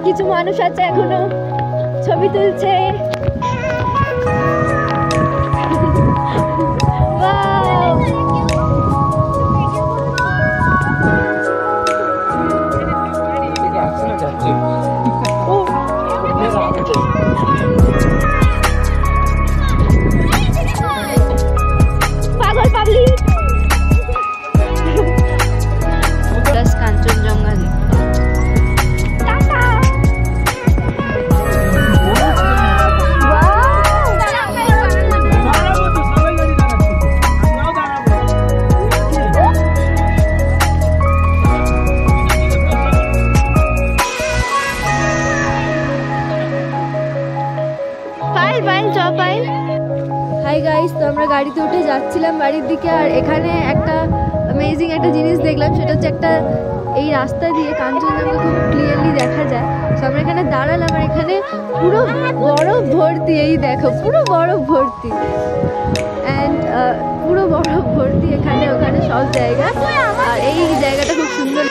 কিছু মানুষ আছে এখনো ছবি তুলছে। পাগল পাবলিক কাঞ্চনজঙ্ঘা হাই গাইস, তো আমরা গাড়িতে উঠে যাচ্ছিলাম বাড়ির দিকে। আর এখানে একটা অ্যামেজিং একটা জিনিস দেখলাম, সেটা হচ্ছে একটা এই রাস্তা দিয়ে কাঞ্চনজঙ্ঘা খুব ক্লিয়ারলি দেখা যায়। তো আমরা এখানে দাঁড়ালাম আর এখানে পুরো বরফ ভর্তি, এই দেখো পুরো বরফ ভর্তি অ্যান্ড পুরো বরফ ভর্তি এখানে ওখানে সব জায়গা। আর এই জায়গাটা খুব সুন্দর।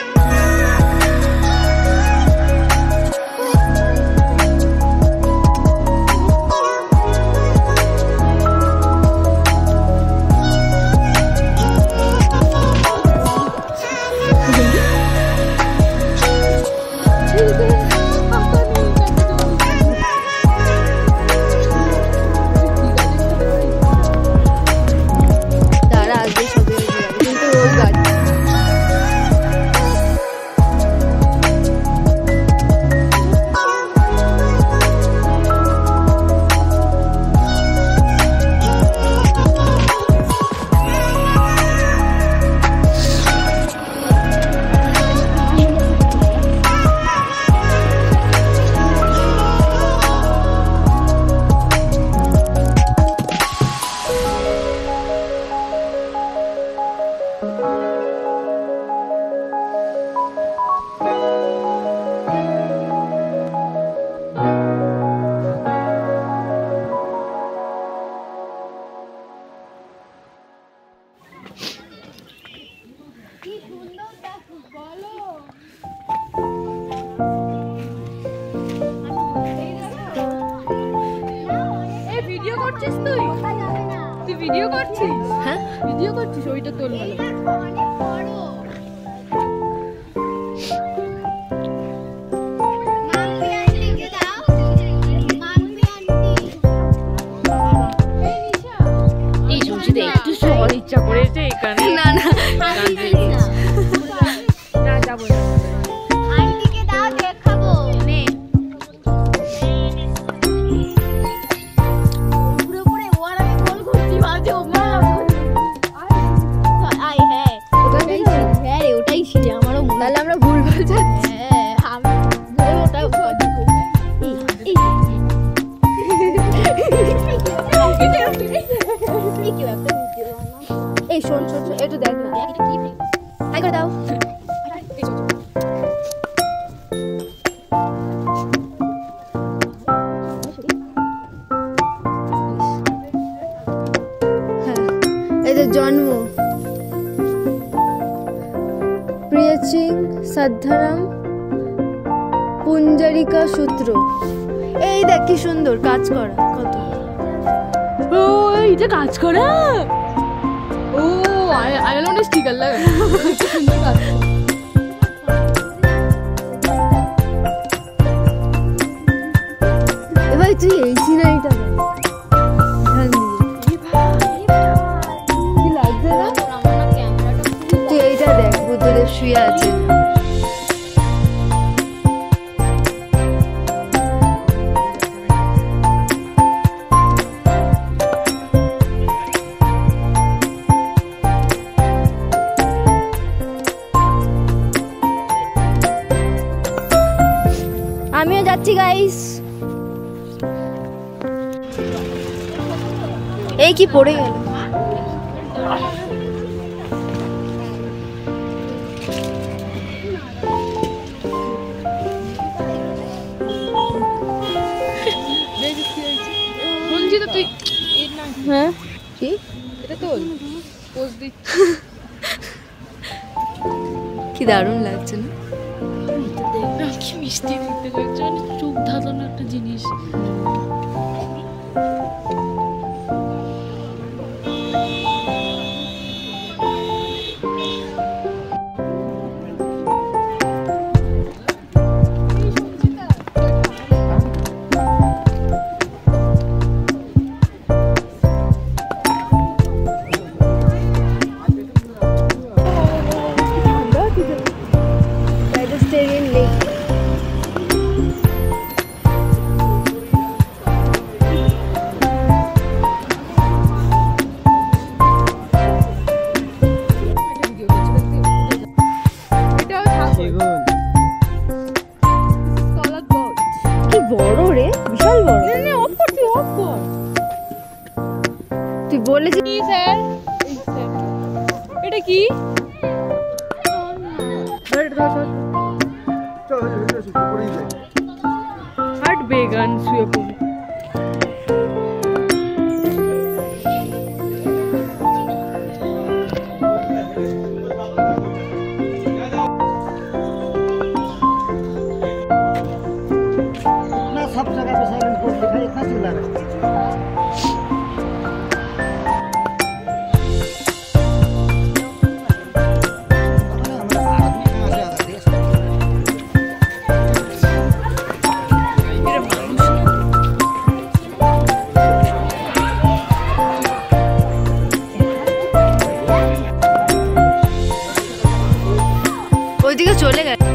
তুই ভিডিও করছিস? হ্যাঁ ভিডিও করছিস, ওইটা তোর ভালো। এই সুজিতে একটু সবার ইচ্ছা করেছে এখানে। না না না যাবো না। করে দাও। এদের জন্ম প্রিয়চিং সাদ্ধারাম পুঞ্জারিকা সূত্র। এই দেখ কি সুন্দর কাজ করা, কত ও এইটা কাজ করা। ও আইলন্ড স্টিকার লাগা সুন্দর কাজ। এবার তুই এই সিনারিটা কি লাগছে না? তুই এইটা দেখ, বুদ্ধদেব শুয়ে আছে। আমিও যাচ্ছি গাইস। এই কি পড়ে গেল? তুই হ্যাঁ কি এটা তোল পোজ দি। কি দারুণ লাগছে না? দেখ না কি মিষ্টি দেখতে লাগছে, চোখ ধাঁধানো একটা জিনিস। কি বড় রে, বিশাল বড়। তুই বলেছিস স্যার এটা কি? হার্ট বেগান শুয়ে পড়ে। सब जगह पे साइलेंट बोर्ड लिखा है, इतना चिल्ला रहा है। ওইদিকে চলে গেছে।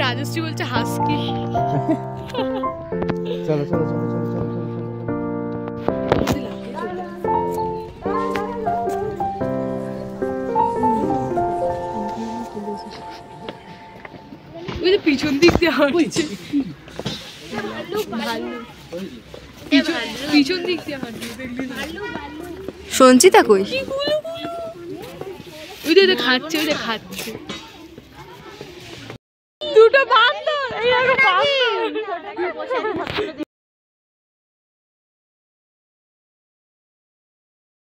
রাজশ্রী বলছে হাস্কি। चलो चलो चलो चलो चलो পিছন দিক দিয়ে হাঁটছে, পিছন দিক দিয়ে হাঁটছে। সঞ্চিতা কই? ওই যে খাচ্ছে, ওই যে খাচ্ছে। দুটো বান্দর, এই বান্দর।